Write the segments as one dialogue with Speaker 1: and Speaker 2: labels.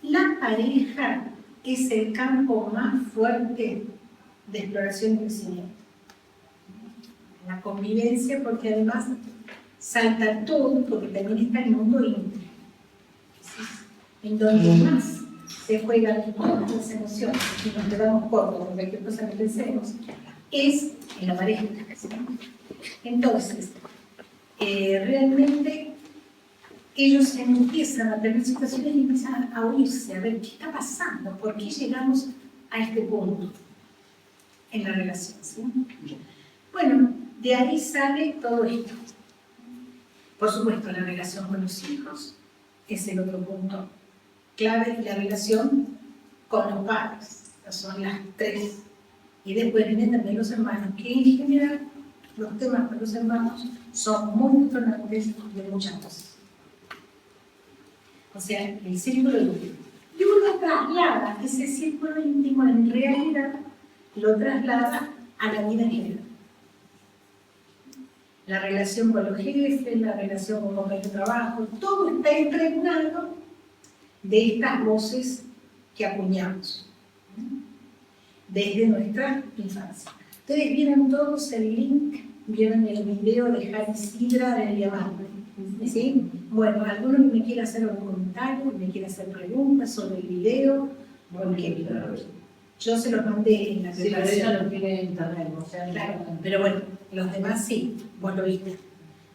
Speaker 1: La pareja es el campo más fuerte de exploración y crecimiento. La convivencia, porque además salta todo, porque también está el mundo íntimo, en donde más se juegan todas las emociones y nos quedamos cortos con cualquier cosa que pensemos, es en la pareja. Entonces, realmente ellos empiezan a tener situaciones y empiezan a oírse, a ver qué está pasando, por qué llegamos a este punto en la relación, ¿sí? Bueno, de ahí sale todo esto. Por supuesto, la relación con los hijos es el otro punto clave, y la relación con los padres, son las tres. Y después vienen también los hermanos, que en general los temas con los hermanos son muy detonantes de muchas cosas. O sea, el círculo íntimo. Y uno traslada ese círculo íntimo en realidad, lo traslada a la vida en general. La relación con los jefes, la relación con compañeros de trabajo, todo está impregnado de estas voces que acuñamos desde nuestra infancia. Ustedes vieron todos el link, vieron el video de Jari Sidra del diamante, ¿sí? Bueno, alguno que me quiera hacer algún comentario, me quiera hacer preguntas sobre el video, porque yo se los mandé en la
Speaker 2: preparación. Sí, pero ella lo tiene en internet, o sea,
Speaker 1: claro, pero bueno, los demás sí, vos lo viste.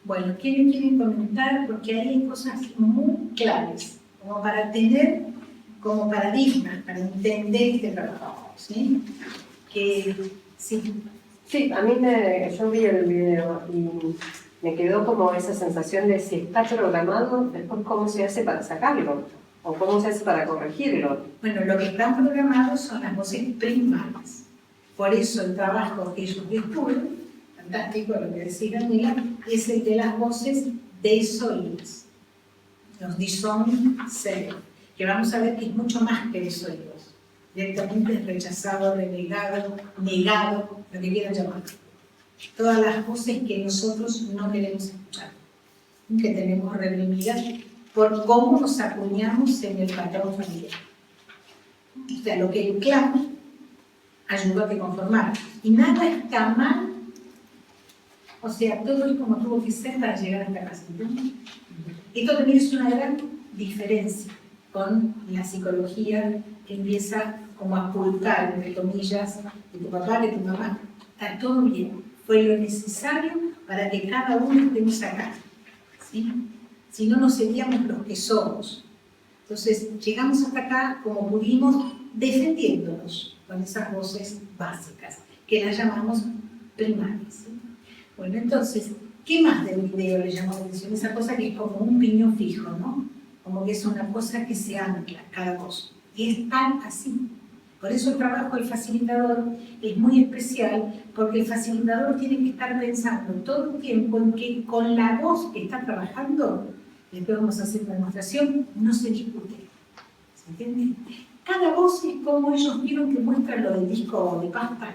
Speaker 1: Bueno, ¿quiénes quieren comentar? Porque ahí hay cosas muy claves, como para tener como paradigmas, para entender este trabajo, ¿sí? Que, sí.
Speaker 3: Sí, a mí yo vi el video y me quedó como esa sensación de si está programado, después cómo se hace para sacarlo, o cómo se hace para corregirlo.
Speaker 1: Bueno, lo que están programados son las voces primarias. Por eso el trabajo que ellos descubren, fantástico lo que decía Daniela, es el de las voces desoídas. Los dison self, que vamos a ver que es mucho más que desoídos. Directamente es rechazado, renegado, negado, lo que quieran llamar. Todas las voces que nosotros no queremos escuchar, que tenemos reprimidas por cómo nos acuñamos en el patrón familiar. O sea, lo que el clan ayudó a que conformar. Y nada está mal, o sea, todo es como tuvo que ser para llegar a esta casa. Esto también es una gran diferencia con la psicología que empieza como a pulcar, entre comillas, de tu papá, de tu mamá. Está todo bien. Fue lo necesario para que cada uno estemos acá. ¿Sí? Si no, no seríamos los que somos. Entonces, llegamos hasta acá como pudimos, defendiéndonos con esas voces básicas, que las llamamos primarias. ¿Sí? Bueno, entonces, ¿qué más del video le llamó la atención? Esa cosa que es como un piñón fijo, ¿no? Como que es una cosa que se ancla cada cosa. Y es tan así. Por eso el trabajo del facilitador es muy especial, porque el facilitador tiene que estar pensando todo el tiempo en que con la voz que está trabajando, después vamos a hacer una demostración, no se discute. ¿Se entiende? Cada voz es como ellos vieron que muestran lo del disco de pasta,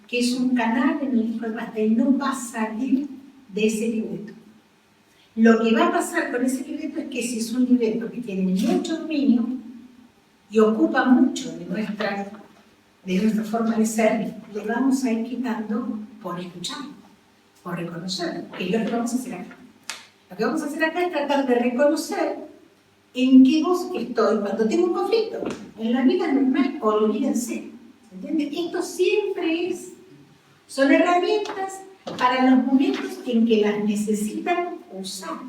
Speaker 1: que es un canal en el disco de pasta y no va a salir de ese libreto. Lo que va a pasar con ese libreto es que si es un libreto que tiene mucho dominio y ocupa mucho de nuestra forma de ser, le vamos a ir quitando por escuchar, por reconocer, que es lo que vamos a hacer acá. Lo que vamos a hacer acá es tratar de reconocer en qué voz estoy cuando tengo un conflicto. En la vida normal, olvídense. ¿Entienden? Esto siempre son herramientas para los momentos en que las necesitan usar.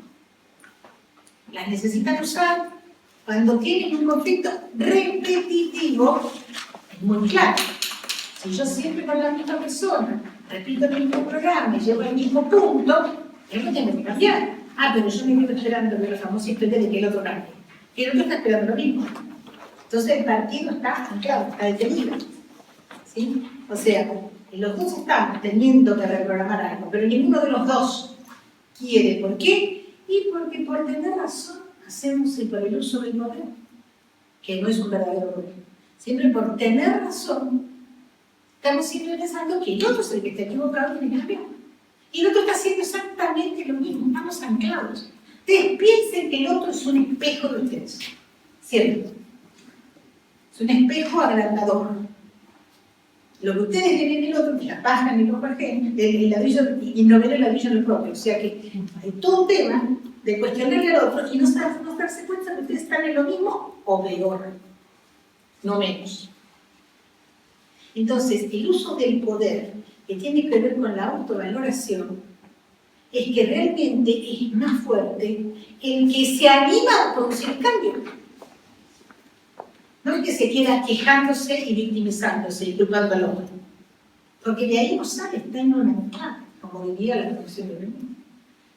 Speaker 1: Las necesitan usar cuando tienen un conflicto repetitivo. Es muy claro. Si yo siempre con la misma persona repito el mismo programa y llevo el mismo punto, yo no tengo que cambiar. Ah, pero yo me quedo esperando que los famosos historia de que el otro cambie. Que el otro está esperando lo mismo. Entonces el partido está anclado, está detenido. ¿Sí? O sea, los dos estamos teniendo que reprogramar algo, pero ninguno de los dos quiere. ¿Por qué? Y porque por tener razón hacemos el uso del poder, que no es un verdadero poder. Siempre por tener razón, estamos siempre pensando que el otro es el que está equivocado y tiene que cambiar. Y el otro está haciendo exactamente lo mismo, estamos anclados. Ustedes piensen que el otro es un espejo de ustedes. ¿cierto? Es un espejo agrandador. Lo que ustedes ven en el otro, que la paja en el ojo ajeno, el ladrillo, y no ven el ladrillo en el propio. O sea que hay todo un tema de cuestionarle al otro y no darse cuenta que ustedes están en lo mismo o peor, no menos. Entonces, el uso del poder que tiene que ver con la autovaloración es que realmente es más fuerte el que se anima a producir cambio. No es que se queda quejándose y victimizándose y culpando al otro. Porque de ahí no sale, está en una etapa, como diría la traducción de Benítez.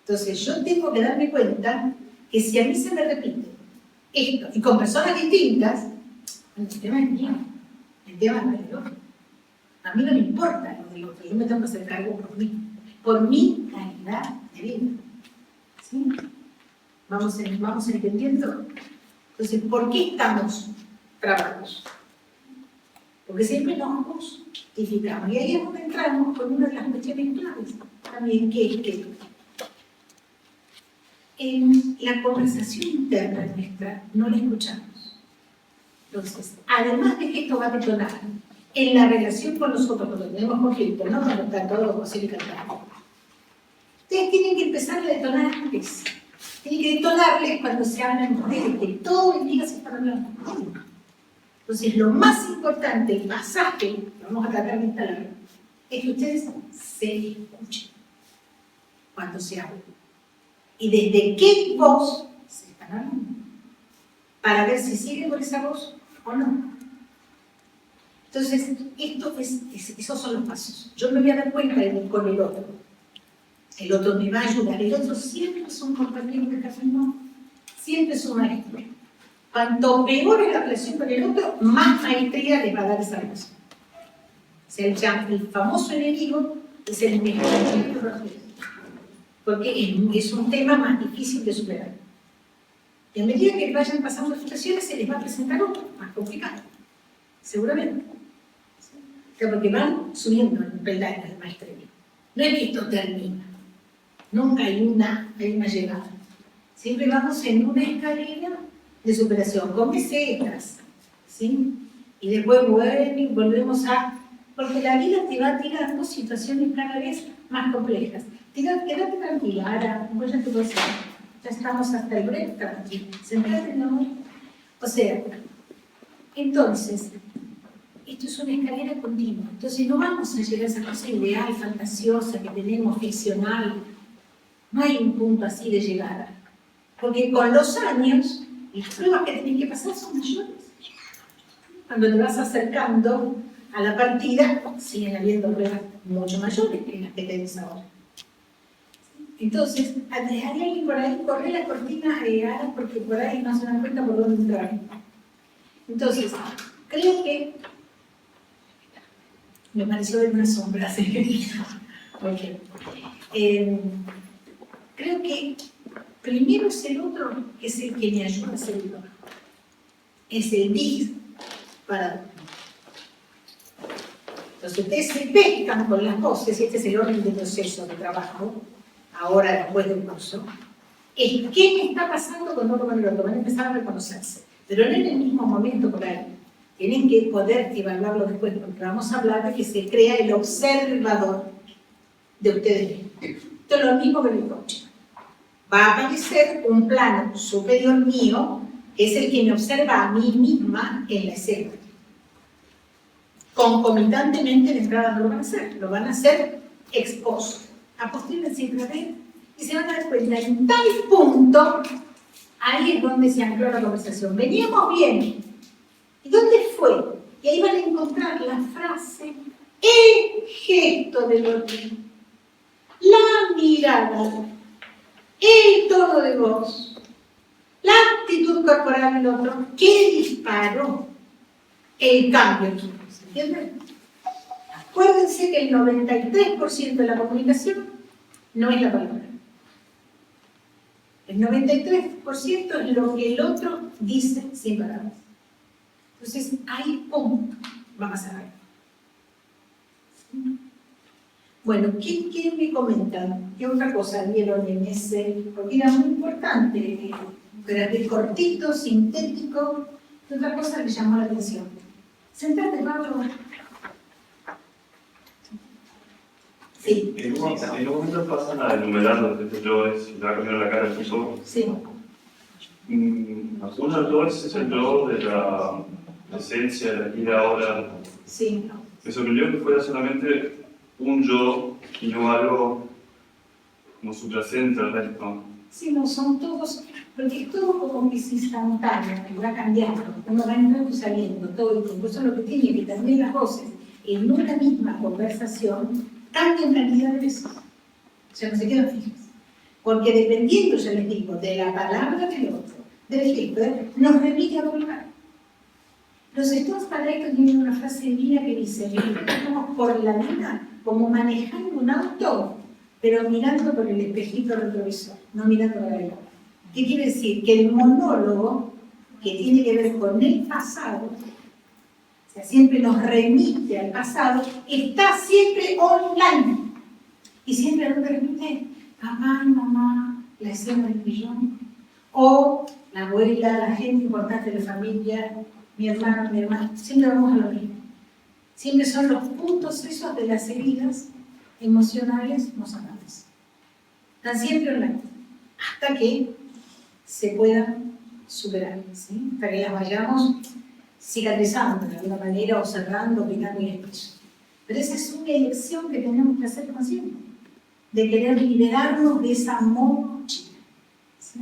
Speaker 1: Entonces yo tengo que darme cuenta que si a mí se me repite esto, y con personas distintas, el tema es mío, el tema es del otro. A mí no me importa lo del otro, yo me tengo que hacer cargo por mi calidad de vida. ¿Sí? ¿Vamos entendiendo? Entonces, ¿por qué estamos trabajos? Porque siempre nos justificamos. Y ahí es donde entramos con una de las cuestiones claves también, que es que en la conversación interna nuestra no la escuchamos. Entonces, además de que esto va a detonar en la relación con nosotros cuando tenemos conflicto, no cuando está todo posible cantando, ustedes tienen que empezar a detonar antes. Tienen que detonarles cuando se hablan de que todo el día se están hablando. Entonces, lo más importante, el pasaje que vamos a tratar de instalar, es que ustedes se escuchen cuando se hablan. Y desde qué voz se están hablando, para ver si siguen con esa voz o no. Entonces, esos son los pasos. Yo me voy a dar cuenta con el otro. El otro me va a ayudar. El otro siempre es un compañero de camino, siempre es un maestro. Cuanto peor es la relación con el otro, más maestría les va a dar esa relación. O sea, el famoso enemigo es el mejor ejemplo, porque es un tema más difícil de superar. Y a medida que vayan pasando las situaciones, se les va a presentar otro más complicado, seguramente. O sea, porque van subiendo en peldaños de maestría. No es que esto termina. Nunca hay una llegada. Siempre vamos en una escalera de superación, con mesetas, ¿sí? Y después volvemos a... Porque la vida te va tirando situaciones cada vez más complejas. Quédate tranquila, ahora, voy a tu cosa. Ya estamos hasta el break, tranquila. Sentate, ¿no? O sea, entonces, esto es una escalera continua. Entonces no vamos a llegar a esa cosa ideal, fantasiosa que tenemos, ficcional. No hay un punto así de llegada. Porque con los años, las pruebas que tienen que pasar son mayores. Cuando te vas acercando a la partida, siguen habiendo pruebas mucho mayores que las que tenés ahora. Entonces, hay alguien por ahí, corre la cortina Ara, porque por ahí no se dan cuenta por dónde entrar. Entonces, creo que me pareció ver una sombra, ¿sí? Okay. Creo que primero es el otro, que es el que me ayuda a ser el otro. Es el disparador. Entonces, ustedes se pescan con las voces, y este es el orden de proceso de trabajo, ahora después del curso, es qué me está pasando con uno con el otro. Van a empezar a reconocerse, pero no en el mismo momento por ahí. Tienen que poder evaluarlo después, porque vamos a hablar de que se crea el observador de ustedes mismos. Esto es lo mismo que el coaching. Va a aparecer un plano superior mío, que es el que me observa a mí misma en la escena. Concomitantemente de entrada no lo van a hacer, lo van a hacer ex post. A posteriori siempre ven y se van a dar cuenta en tal punto, ahí es donde se ancló la conversación. Veníamos bien. ¿Y dónde fue? Y ahí van a encontrar la frase, el gesto del otro, la mirada, el tono de voz, la actitud corporal del otro, que disparó el cambio aquí. ¿Se entiende? Acuérdense que el 93% de la comunicación no es la palabra. El 93% es lo que el otro dice sin palabras. Entonces, ahí, ¡pum!, va a pasar algo. ¿Sí? Bueno, ¿qué me comentan? ¿Qué otra cosa vieron en ese? Porque era muy importante pero es cortito, sintético. Y otra cosa que me llamó la atención. Sentate, Pablo. Sí.
Speaker 4: En un momento pasan a enumerar los que yo es, y va a cambiar la cara del yo.
Speaker 1: Sí.
Speaker 4: Uno yo es el yo de la esencia, de la vida ahora.
Speaker 1: Sí.
Speaker 4: Me sorprendió que fuera solamente un yo y no algo como subyacente al resto.
Speaker 1: Sí, no, son todos, porque es todo como que es instantáneo, que va cambiando, uno va entrando y saliendo todo el tiempo. Eso es lo que tiene, que también las voces en una misma conversación cambian cantidad de veces. O sea, no se quedan fijas. Porque dependiendo, ya les digo, de la palabra del otro, del gesto, nos remite a otro lugar. Los Stones para esto tienen una frase divina que dice: estamos por la vida como manejando un auto, pero mirando por el espejito retrovisor, no mirando para adelante. ¿Qué quiere decir? Que el monólogo, que tiene que ver con el pasado, o sea, siempre nos remite al pasado, está siempre online. Y siempre nos remite papá y mamá, la escena del millón, o la abuela, la gente importante de la familia, mi hermano, siempre vamos a lo mismo. Siempre son los puntos esos de las heridas emocionales no sanadas. Están siempre online, hasta que se puedan superar, ¿sí? Hasta que las vayamos cicatrizando de alguna manera, o cerrando, picando y expreso. Pero esa es una elección que tenemos que hacer consciente, de querer liberarnos de esa mochila, ¿sí?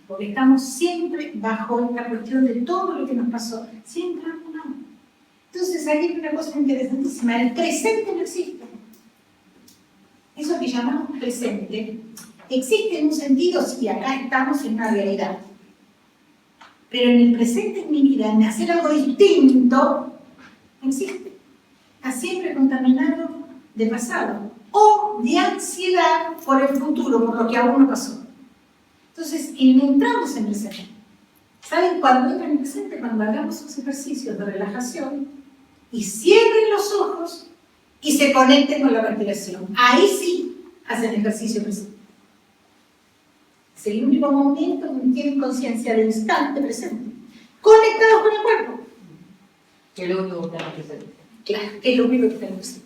Speaker 1: Porque estamos siempre bajo esta cuestión de todo lo que nos pasó, siempre acumulamos. Entonces aquí hay una cosa interesantísima: el presente no existe. Eso que llamamos presente existe en un sentido, si acá estamos en una realidad. Pero en el presente en mi vida, en hacer algo distinto, no existe. Está siempre contaminado de pasado o de ansiedad por el futuro, por lo que aún no pasó. Entonces, entramos en presente. ¿Saben cuándo entran en presente? Cuando hagamos esos ejercicios de relajación y cierren los ojos y se conecten con la respiración. Ahí sí hacen ejercicio presente. Es el único momento donde tienen conciencia del instante presente, conectados con el cuerpo.
Speaker 2: Que es lo único que tenemos que hacer.
Speaker 1: Claro, que es lo único que tenemos que hacer.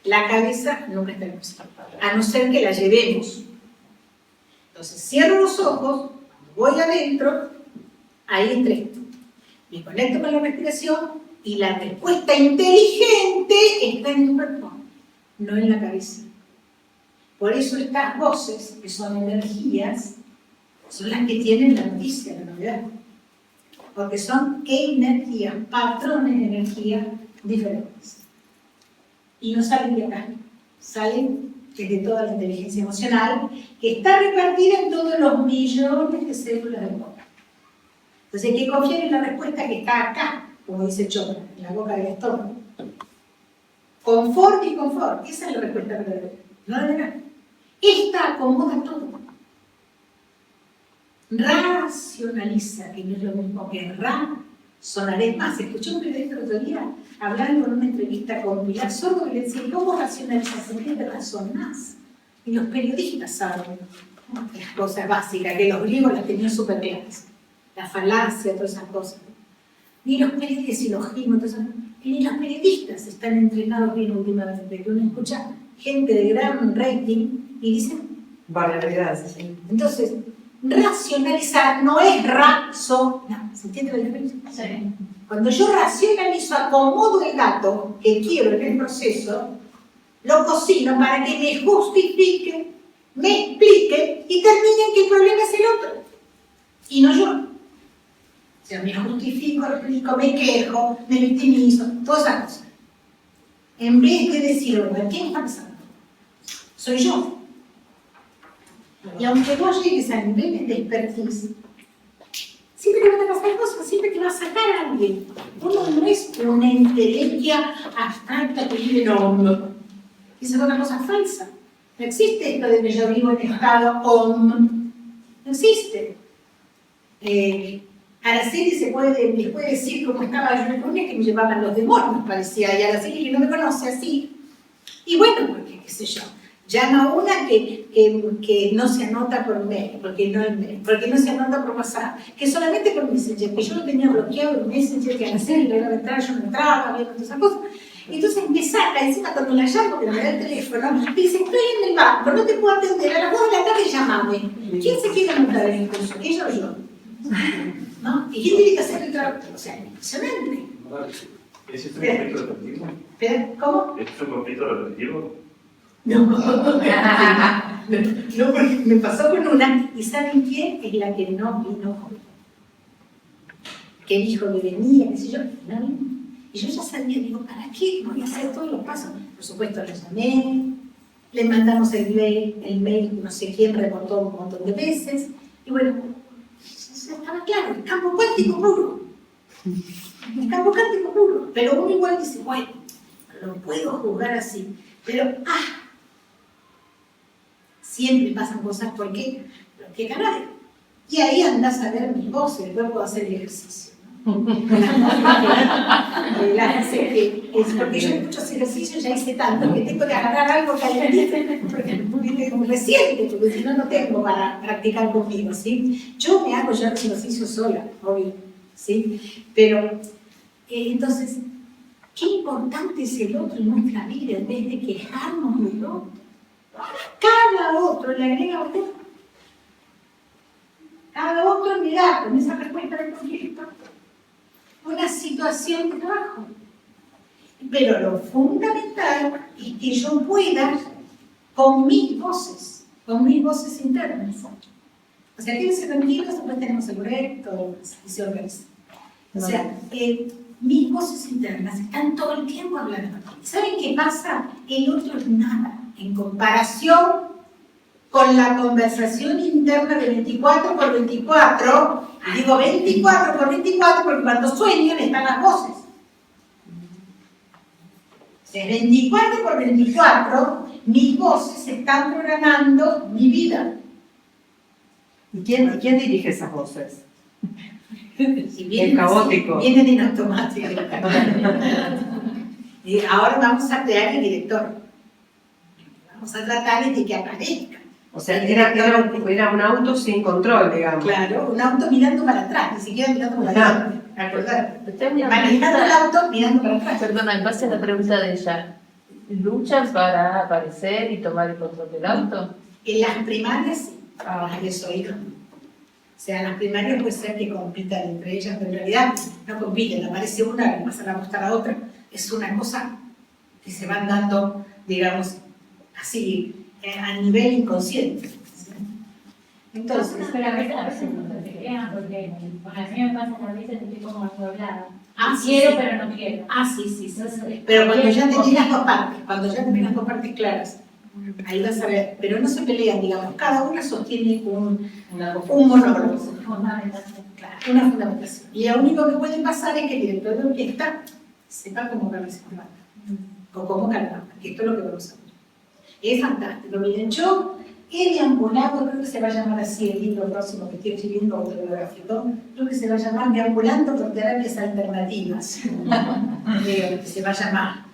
Speaker 1: La cabeza nunca está en presente, a no ser que la llevemos. Entonces cierro los ojos, voy adentro, ahí entré. Me conecto con la respiración y la respuesta inteligente está en el cuerpo, no en la cabeza. Por eso estas voces, que son energías, son las que tienen la noticia, la novedad. Porque son energías, patrones de energía diferentes. Y no salen de acá, salen desde toda la inteligencia emocional, que está repartida en todos los millones de células del cuerpo. Entonces hay que confiar en la respuesta que está acá, como dice Chopra, en la boca del estómago. Confort y confort, esa es la respuesta verdadera, no la de acá. Esta acomoda todo. Racionaliza, que no es lo mismo que razonaré más. Escuché un periodista el otro día hablando en una entrevista con Pilar Sordo que le decía: ¿cómo racionalizas? ¿En qué te razonás? Y los periodistas saben las cosas básicas, que los griegos las tenían súper claras. La falacia, todas esas cosas. Ni los periodistas y los giros, ni los periodistas están entrenados bien últimamente. Que uno escucha gente de gran rating y dicen
Speaker 3: barbaridades.
Speaker 1: Entonces, racionalizar no es razonar. ¿Se entiende la diferencia?
Speaker 2: Sí.
Speaker 1: Cuando yo racionalizo, acomodo el dato que quiero en el proceso, lo cocino para que me justifique, me explique y termine en que el problema es el otro. Y no yo. O sea, me justifico, explico, me quejo, me victimizo, todas esas cosas. En vez de decir, bueno, ¿qué me está pasando? Soy yo. Y aunque vos llegues a niveles de expertise, siempre te van a pasar cosas, siempre te va a sacar a alguien. Uno no es una inteligencia abstracta que vive en hombro. Esa es otra cosa falsa. No existe esto de que yo vivo en estado om. No existe. Araceli les puede decir cómo estaba yo en Colonia, que me llevaban los demonios, parecía, y Araceli, que no me conoce así. Y bueno, porque qué sé yo. Llama a una que no se anota por mail, porque no se anota por WhatsApp, que solamente por Messenger, que yo lo tenía bloqueado en Messenger, que a las 6 iba a entrar, yo no entraba, había todas esas cosas. Entonces me saca, encima cuando la llamo, que no me da el teléfono, me dice, estoy en el banco, no te puedo atender, a las 2 de la tarde llamame. ¿Quién se quiere anotar en el curso? ¿Ella o yo? ¿No? ¿Y quién tiene que hacer el trabajo? O sea, impresionante.
Speaker 4: ¿Es esto un conflicto repetitivo?
Speaker 1: Espera, ¿cómo?
Speaker 4: ¿Es un conflicto repetitivo?
Speaker 1: No, porque me pasó con una, y ¿saben quién? Es la que no vino hoy. Que dijo que venía, qué sé yo, no vino. Y yo ya sabía, digo, ¿para qué voy a hacer todos los pasos? Por supuesto, la llamé, le mandamos el mail, no sé quién reportó un montón de veces, y bueno, ya estaba claro, el campo cuántico puro. El campo cuántico puro. Pero uno igual dice, bueno, no puedo jugar así, pero siempre pasan cosas porque caray. Y ahí andás a ver mis voces, después puedo hacer el ejercicio. Es porque yo en muchos ejercicios ya hice tanto que tengo que agarrar algo caliente porque reciente, porque si no, no tengo para practicar conmigo, ¿sí? Yo me hago ya los ejercicios sola, obvio, ¿sí? Pero, entonces, qué importante es el otro en nuestra vida en vez de quejarnos del otro. Cada otro le agrega usted. Cada otro me da con esa respuesta del conflicto una situación de trabajo. Pero lo fundamental es que yo pueda con mis voces internas. O sea, quédense tranquilos, después tenemos el recto y se organiza. O sea, mis voces internas están todo el tiempo hablando. ¿Saben qué pasa? El otro es nada en comparación con la conversación interna de 24 por 24, digo 24 por 24 porque cuando sueñan están las voces. O sea, 24 por 24, mis voces están programando mi vida.
Speaker 3: ¿Y quién dirige esas voces?
Speaker 1: Si vienen
Speaker 3: El caótico.
Speaker 1: Así, vienen en automático. Y ahora vamos a crear el director. Vamos a tratar de que aparezca.
Speaker 3: O sea, era un auto sin control, digamos.
Speaker 1: Claro, un auto mirando para atrás, ni siquiera mirando para adelante. ¿Acordar?
Speaker 2: Manejando
Speaker 1: Manejando el auto mirando para atrás.
Speaker 2: Perdona, en base a la pregunta de ella, ¿luchan para aparecer y tomar el control del auto?
Speaker 1: En las primarias sí, las de Soica. O sea, en las primarias puede ser que compitan entre ellas, pero en realidad no compiten, aparece una, le pasan a gustar a otra. Es una cosa que se van dando, digamos, así, a nivel inconsciente. Entonces,
Speaker 5: pero a veces no se quedan porque a mí me pasa que a veces estoy como doblada.
Speaker 1: sí,
Speaker 5: Quiero,
Speaker 1: sí.
Speaker 5: pero no quiero.
Speaker 1: Sí. Pero cuando ya tenés las dos partes claras, ahí vas a ver, pero no se pelean, digamos, cada una sostiene un monólogo. Claro, una fundamentación. Y lo único que puede pasar es que el director de orquesta sepa cómo darse la banda, o cómo calmar, que esto es lo que vamos a ver. Es fantástico. Miren, yo he deambulado, creo que se va a llamar así el libro próximo que estoy escribiendo, autobiográfico, creo que se va a llamar Deambulando por Terapias Alternativas. Creo que se va a llamar.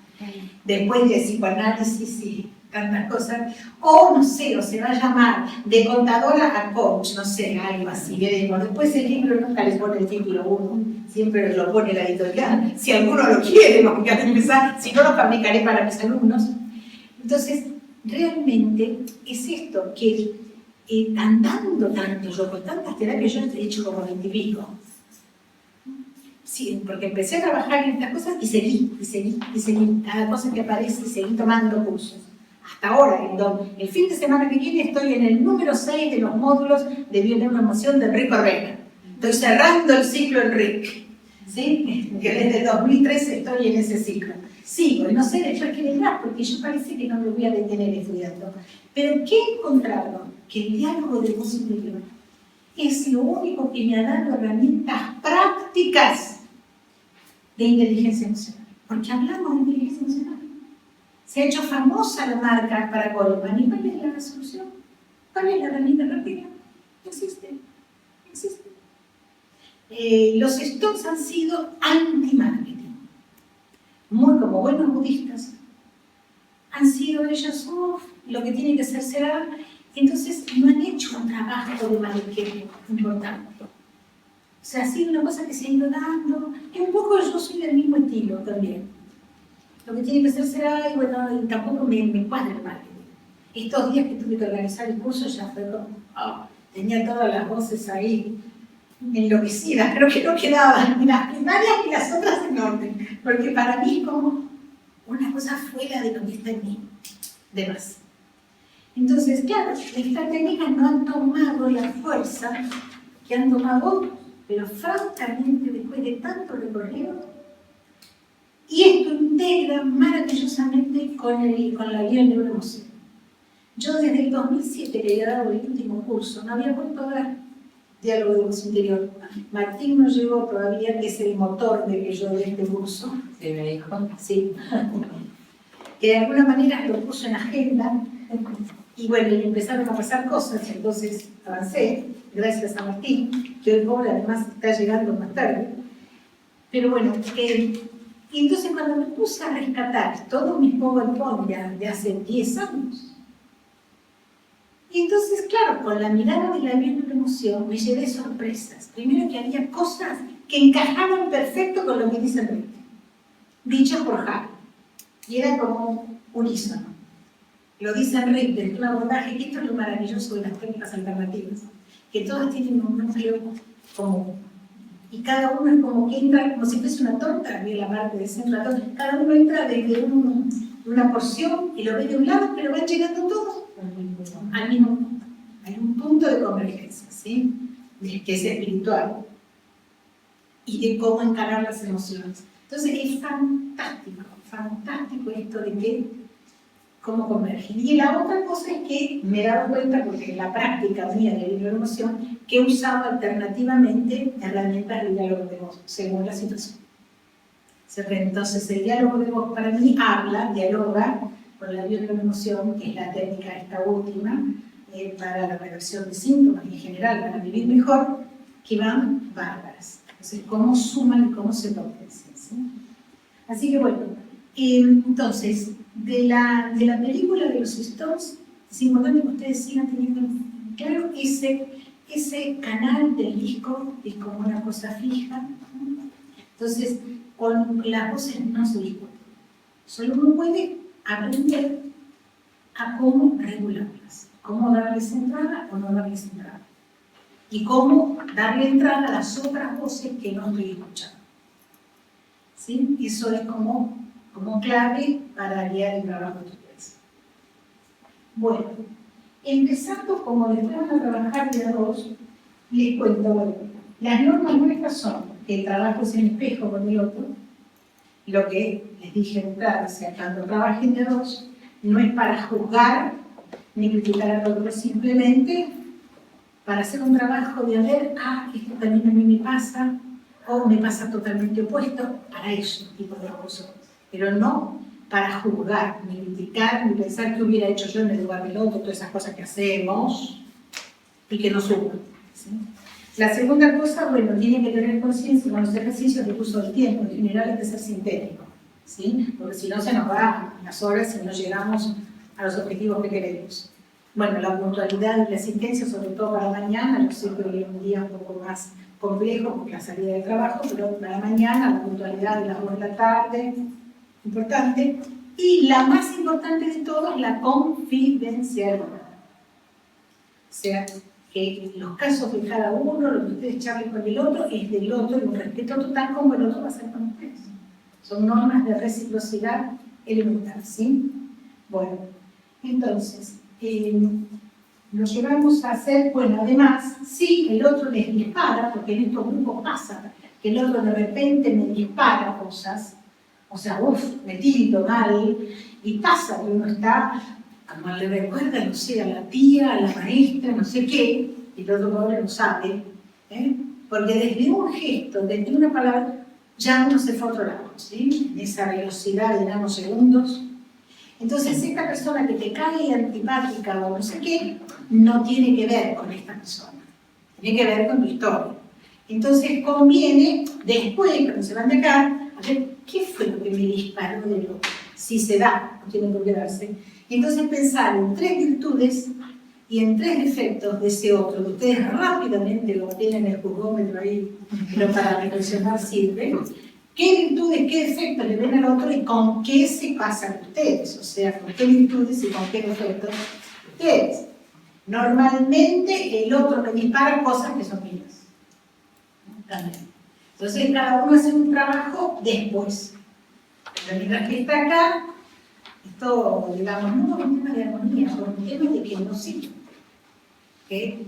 Speaker 1: Después de psicoanálisis y tantas cosas. O no sé, o se va a llamar De contadora a coach, no sé, algo así, veremos. Después el libro nunca les pone el título 1, siempre lo pone la editorial. Si alguno lo quiere, porque al empezar, si no lo fabricaré para mis alumnos. Entonces, realmente es esto, que andando tanto, yo con tantas terapias, yo he hecho como 20 y pico. Sí, porque empecé a trabajar en estas cosas y seguí. Cada cosa que aparece, seguí tomando cursos. Hasta ahora, el fin de semana que viene, estoy en el número 6 de los módulos de bioneuroemoción de Rick Orrena. Estoy cerrando el ciclo en Rick, ¿sí? Que desde 2013 estoy en ese ciclo. Sigo, y no sé después qué vendrá, porque yo parece que no me voy a detener estudiando. Pero ¿qué he encontrado? Que el diálogo de voz interior es lo único que me ha dado herramientas prácticas de inteligencia emocional. Porque hablamos de inteligencia emocional. Se ha hecho famosa la marca para Goldman. ¿Y cuál es la resolución? ¿Cuál es la herramienta práctica? No existe. Los stocks han sido anti-marketing. Muy como buenos budistas, han sido ellos lo que tiene que hacer será. Entonces no han hecho un trabajo de manejo importante. O sea, ha sido una cosa que se ha ido dando, y un poco yo soy del mismo estilo también. Lo que tiene que hacer será, y bueno, y tampoco me cuadra el marketing. Estos días que tuve que organizar el curso ya fue como, tenía todas las voces ahí enloquecidas, pero que no quedaban ni las primarias ni las otras en orden, porque para mí es como una cosa fuera de lo que está en mí, de más. Entonces, claro, estas técnicas no han tomado la fuerza que han tomado otros, pero francamente, después de tanto recorrido, y esto integra maravillosamente con la guía de neuroemoción. Yo desde el 2007 que había dado el último curso, no había vuelto a dar diálogo de voz interior. Martín no llegó todavía, que es el motor de que yo dé este curso.
Speaker 2: Sí, me dijo.
Speaker 1: Sí. Que de alguna manera lo puso en agenda. Y bueno, y empezaron a pasar cosas, entonces avancé, gracias a Martín, que hoy pobre además está llegando más tarde. Pero bueno, y entonces cuando me puse a rescatar todos mis PowerPoint de hace 10 años, y entonces, claro, con la mirada de la emoción me llevé sorpresas. Primero que había cosas que encajaban perfecto con lo que dice Enrique, dicho por Harry, y era como unísono. Lo dice Enrique, en un abordaje, que esto es lo maravilloso de las técnicas alternativas, que todas tienen un núcleo común. Y cada uno es como que entra, como si fuese una torta, de la parte de centro de la torta. Cada uno entra desde una porción y lo ve de un lado, pero van llegando todos al mismo punto. Hay un punto de convergencia, ¿sí? Que es espiritual. Y de cómo encarar las emociones. Entonces es fantástico, fantástico esto de que cómo convergen. Y la otra cosa es que me he dado cuenta, porque en la práctica mía de la emoción, que he usado alternativamente herramientas de diálogo de voz, según la situación. Entonces, el diálogo de voz para mí dialoga con la emoción, que es la técnica esta última, para la reversión de síntomas y en general para vivir mejor, que van bárbaras. Entonces, cómo suman y cómo se potencian, ¿sí? Así que bueno, entonces, de la película de los Stones, es importante que ustedes sigan teniendo claro ese canal del disco es como una cosa fija. Entonces, con las voces no se discute. Solo uno puede aprender a cómo regularlas, cómo darles entrada o no darles entrada. Y cómo darle entrada a las otras voces que no estoy escuchando. ¿Sí? Eso es como clave para guiar el trabajo de ustedes. Bueno, empezando como después van a trabajar de a dos, les cuento, bueno, las normas nuestras son que el trabajo es en espejo con el otro, lo que les dije en clase, cuando trabajen de a dos, no es para juzgar ni criticar al otro, simplemente para hacer un trabajo de a ver, esto también a mí me pasa, o me pasa totalmente opuesto, para eso y por los vosotros. Pero no para juzgar, ni criticar, ni pensar qué hubiera hecho yo en el lugar del otro, todas esas cosas que hacemos y que nos suman, ¿sí? La segunda cosa, bueno, tiene que tener conciencia con los ejercicios de uso del tiempo, en general es de ser sintético, ¿sí? Porque si no se nos va las horas y no llegamos a los objetivos que queremos. Bueno, la puntualidad y la asistencia, sobre todo para mañana, yo sé que hoy es un día un poco más complejo por la salida del trabajo, pero para mañana la puntualidad de las 2 de la tarde, importante. Y la más importante de todo es la confidencialidad. O sea, que los casos de cada uno, lo que ustedes charlen con el otro, es del otro y un respeto total como el otro va a ser con ustedes. Son normas de reciprocidad elemental, ¿sí? Bueno, entonces, lo que vamos a hacer, bueno, además, si el otro les dispara, porque en estos grupos pasa, que el otro de repente me dispara cosas, o sea, me tildo mal, y pasa que uno está, como le recuerda, no sé, a la tía, a la maestra, no sé qué, y el otro pobre no sabe, porque desde un gesto, desde una palabra, ya uno se fue a otro lado, ¿sí? En esa velocidad de nanosegundos. Entonces, esta persona que te cae antipática o no sé qué, no tiene que ver con esta persona, tiene que ver con tu historia. Entonces, conviene, después, cuando se van de acá, a ver qué fue lo que me disparó de lo. si se da, no tiene por qué darse. Y entonces pensar en 3 virtudes y en 3 defectos de ese otro, que ustedes rápidamente lo tienen en el juzgómetro ahí, pero para reflexionar sirve. ¿Qué virtudes, qué defectos le ven al otro y con qué se pasan ustedes? O sea, con qué virtudes y con qué defectos ustedes. Normalmente el otro me dispara cosas que son mías. También. Entonces cada uno hace un trabajo después. Pero mientras que está acá, esto, digamos, no es un tema de armonía, es un tema de que no sirve. ¿Okay?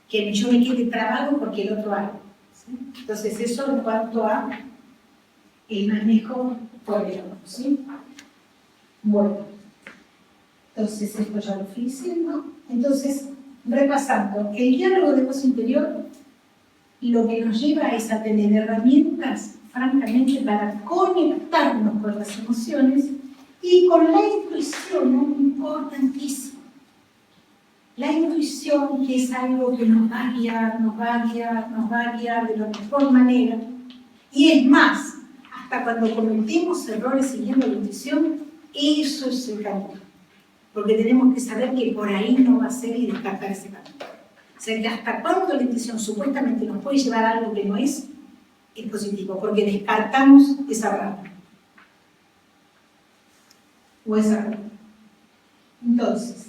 Speaker 1: Que yo me quede trabado porque el otro haga. ¿Sí? Entonces eso en cuanto a el manejo por el otro. ¿Sí? Bueno, entonces esto ya lo fui diciendo. Entonces, repasando, el diálogo de voz interior lo que nos lleva es a tener herramientas, francamente, para conectarnos con las emociones y con la intuición, muy importantísimo. La intuición, que es algo que nos va a guiar, nos va a guiar, nos va a guiar de la mejor manera. Y es más, hasta cuando cometemos errores siguiendo la intuición, eso es el camino. Porque tenemos que saber que por ahí no va a ser y descartar ese camino. O sea, que hasta cuando la intuición supuestamente nos puede llevar a algo que no es positivo, porque descartamos esa rama. O esa rama. Entonces,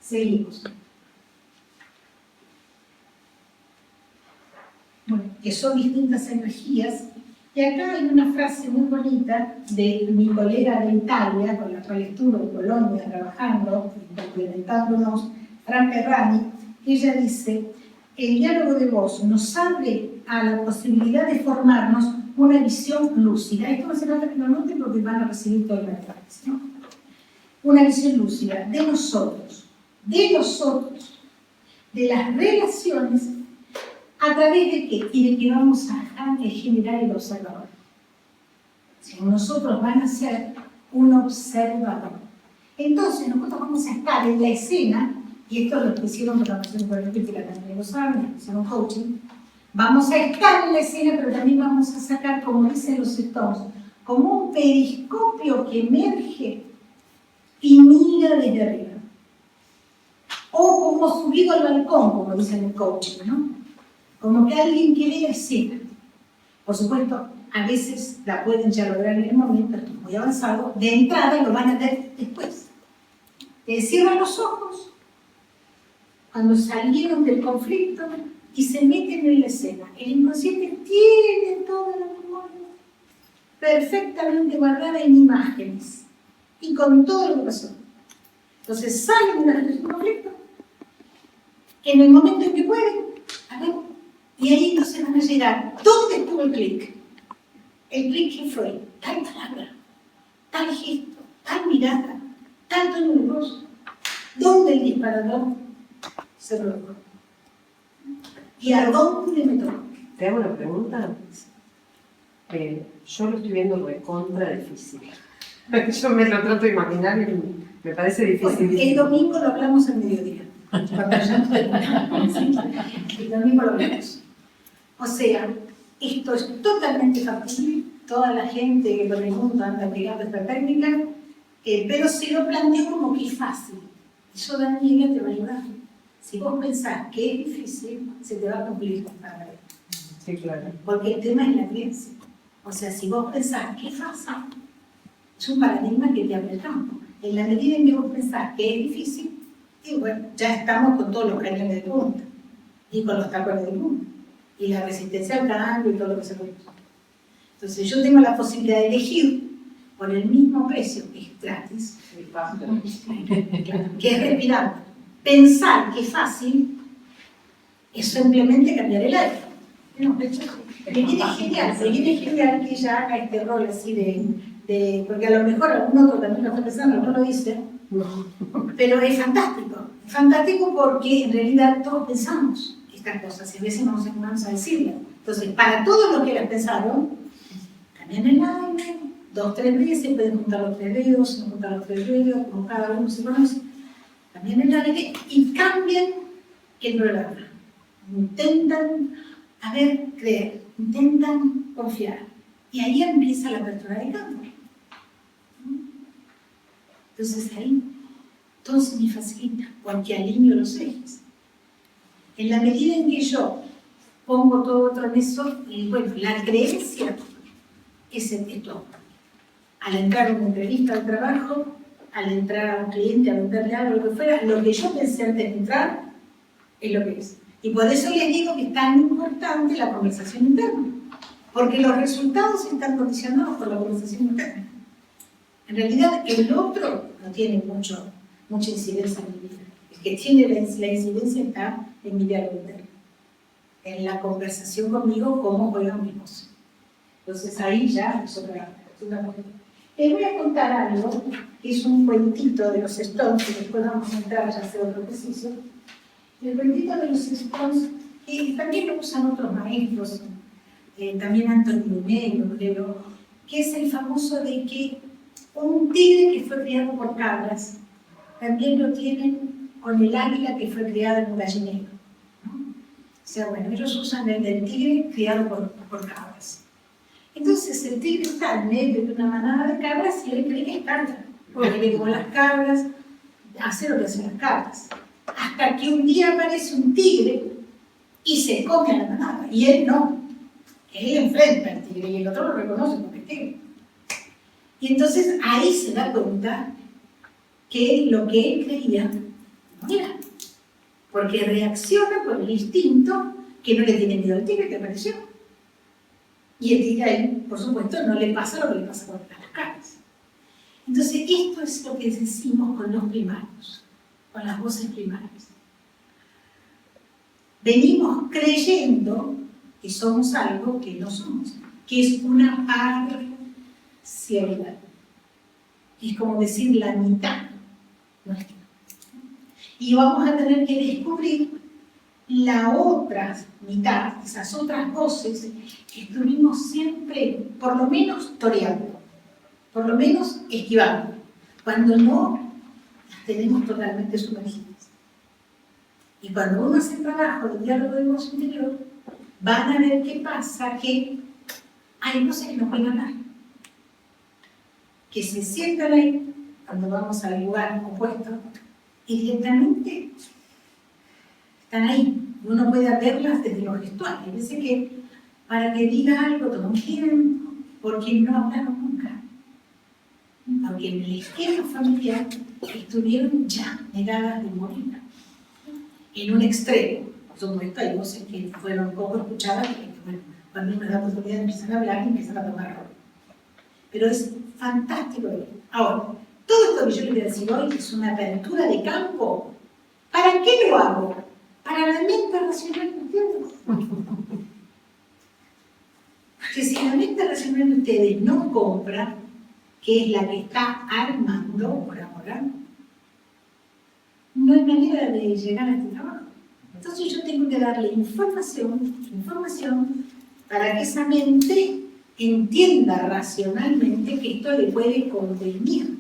Speaker 1: seguimos. Bueno, que son distintas energías. Y acá hay una frase muy bonita de mi colega de Italia, con la cual estuve en Colonia trabajando, complementándonos, Fran Perrani, que ella dice: el diálogo de voz nos abre a la posibilidad de formarnos una visión lúcida. Esto va a ser algo que no noten porque van a recibir todo el mensaje, ¿no? Una visión lúcida de nosotros, de las relaciones, ¿a través de qué? Y de que vamos a generar el observador. Si nosotros van a ser un observador. Entonces nosotros vamos a estar en la escena, y esto lo que hicieron programación neurolingüística también lo saben, hicieron coaching. Vamos a estar en la escena, pero también vamos a sacar, como dicen los Stones, como un periscopio que emerge y mira desde arriba. O como subido al balcón, como dicen en coaching, ¿no? Como que alguien que ve la escena. Por supuesto, a veces la pueden ya lograr en el momento, esto es muy avanzado, de entrada lo van a ver después. Cierran los ojos cuando salieron del conflicto y se meten en la escena. El inconsciente tiene toda la memoria perfectamente guardada en imágenes y con todo lo que pasó. Entonces salen de la conflicto en el momento en que pueden, a ver, y ahí entonces van a llegar. ¿Dónde estuvo el clic? El clic que fue tal palabra, tal gesto, tal mirada, tal tono de voz. ¿Dónde el disparador se produjo? ¿Y a dónde me tocó?
Speaker 3: ¿Te hago una pregunta? Yo lo estoy viendo recontra difícil. Yo me lo trato de imaginar y me parece difícil.
Speaker 1: Bueno, el domingo lo hablamos al mediodía. El domingo lo hablamos. O sea, esto es totalmente factible. Toda la gente que por el mundo anda aplicando esta técnica, pero se lo planteo como que es fácil. Eso, Daniela, te va a ayudar. Si vos pensás que es difícil, se te va a cumplir para ver.
Speaker 3: Sí, claro.
Speaker 1: Porque el tema es la creencia. O sea, si vos pensás que es fácil, es un paradigma que te abre el campo. En la medida en que vos pensás que es difícil, y bueno, ya estamos con todos los cañones de punta y con los tacones de punta y la resistencia al cambio y todo lo que se produce. Entonces yo tengo la posibilidad de elegir por el mismo precio, que es gratis, que es respirar. Pensar que es fácil es simplemente cambiar el aire. No, me viene genial que ella haga este rol así de porque a lo mejor algún otro también lo está pensando, no lo dice, pero es fantástico porque en realidad todos pensamos estas cosas y a veces no nos animamos a decirlas. Entonces, para todos los que las pensaron, cambian el aire, 2 o 3 veces, pueden juntar los 3 dedos, no juntar los 3 dedos, como cada uno se conoce, cambian el aire y cambian el programa. Intentan, creer, intentan confiar. Y ahí empieza la apertura de campo. Entonces ahí todo se me facilita, porque alineo los ejes. En la medida en que yo pongo todo otro en eso, y bueno, la creencia es esto. Al entrar a una entrevista de trabajo, al entrar a un cliente, a venderle algo, lo que fuera, lo que yo pensé antes de entrar es lo que es. Y por eso les digo que es tan importante la conversación interna, porque los resultados están condicionados por la conversación interna. En realidad, el otro no tiene mucha incidencia en mi vida. El que tiene la incidencia está en mi diálogo interno, en la conversación conmigo, cómo juegan mis voces. Entonces ahí ya es otra cosa. Les voy a contar algo, que es un cuentito de los Stones, que después vamos a entrar ya a hacer otro ejercicio. El cuentito de los Stones, que también lo usan otros maestros, también Anthony Brunello, creo, que es el famoso de que un tigre que fue criado por cabras, también lo tienen con el águila que fue criada en un gallinero, ¿no? O sea, bueno, ellos usan el del tigre criado por cabras. Entonces el tigre está en medio de una manada de cabras y él cree que es cabra, porque ve como las cabras, hace lo que hacen las cabras. Hasta que un día aparece un tigre y se come a la manada, y él no. Él enfrenta al tigre y el otro lo reconoce porque es tigre. Y entonces ahí se da cuenta que lo que él creía no era, porque reacciona por el instinto que no le tiene miedo al tigre que apareció. Y el tigre ahí, por supuesto, no le pasa lo que le pasa con las cabras. Entonces esto es lo que decimos con los primarios, con las voces primarias. Venimos creyendo que somos algo que no somos, que es una parcialidad. Es como decir la mitad nuestra. Y vamos a tener que descubrir la otra mitad, esas otras voces que estuvimos siempre, por lo menos toreando, por lo menos esquivando, cuando no las tenemos totalmente sumergidas. Y cuando uno hace el trabajo de diálogo de voz interior, van a ver qué pasa, que hay voces que no pueden hablar, que se sientan ahí, cuando vamos al lugar opuesto, y directamente están ahí. Uno puede verlas desde lo gestual. Hay veces que para que diga algo toma un tiempo, porque no hablaron nunca. Porque en el esquema familiar estuvieron ya negadas de morir. En un extremo. Por supuesto, hay voces que fueron poco escuchadas, que bueno, cuando uno da la oportunidad empiezan a hablar y empiezan a tomar rol. Pero es fantástico. Ahora, todo esto que yo les voy a decir hoy es una apertura de campo. ¿Para qué lo hago? Para la mente racional de ustedes. Porque si la mente racional de ustedes no compra, que es la que está armando por ahora, no hay manera de llegar a este trabajo. Entonces yo tengo que darle información para que esa mente entienda racionalmente que esto le puede convenir.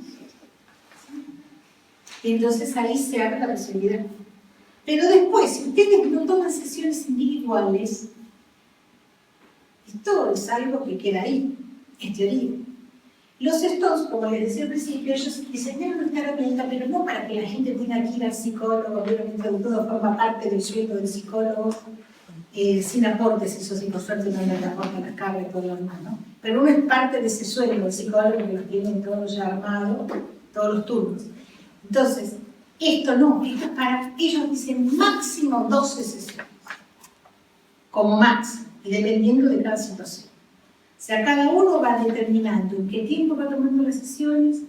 Speaker 1: Entonces ahí se abre la posibilidad. Pero después, si ustedes no toman sesiones individuales, esto es algo que queda ahí, en teoría. Los Stones, como les decía al principio, ellos diseñaron esta herramienta, pero no para que la gente tenga que ir al psicólogo, obviamente todo forma parte del sueldo del psicólogo, sin aportes, eso sí, por suerte no le aportan las cargas y todo lo demás, ¿no? Pero uno es parte de ese sueldo del psicólogo que lo tienen todo ya armado, todos los turnos. Entonces, esto no, esto es para, ellos dicen máximo 12 sesiones, como máximo, y dependiendo de cada situación. O sea, cada uno va determinando en qué tiempo va tomando las sesiones,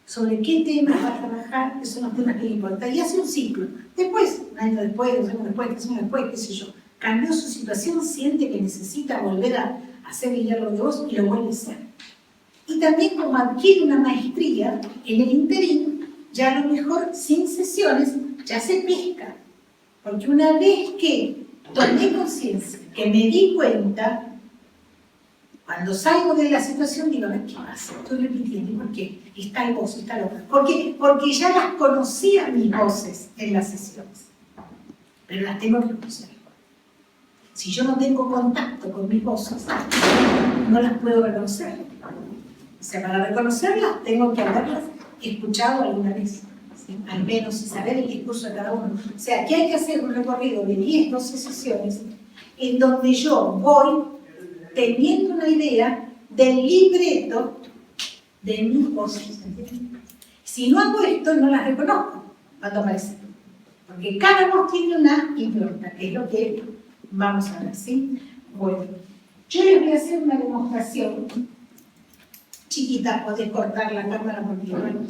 Speaker 1: sobre qué temas va a trabajar, que son los temas que le importan, y hace un ciclo. Después, un año después, 2 años después, 3 años después, qué sé yo, cambió su situación, siente que necesita volver a hacer el diálogo de voz y lo vuelve a hacer. Y también como adquiere una maestría en el interín, ya a lo mejor sin sesiones ya se pesca. Porque una vez que tomé conciencia, que me di cuenta, cuando salgo de la situación digo, a ver, ¿qué pasa? Estoy repitiendo, ¿por qué? Está el voz, está el otro. Porque ya las conocía mis voces en las sesiones. Pero las tengo que conocer. Si yo no tengo contacto con mis voces, no las puedo reconocer. O sea, para reconocerlas tengo que haberlas escuchado alguna vez, ¿sí? Al menos y saber el discurso de cada uno. O sea, aquí hay que hacer un recorrido de 10, 12 sesiones en donde yo voy teniendo una idea del libreto de mis voces. Si no hago esto, no las reconozco cuando aparecen. Porque cada voz tiene una impronta, que es lo que vamos a ver, ¿sí? Bueno, yo les voy a hacer una demostración chiquita, podés cortar la cámara porque bueno.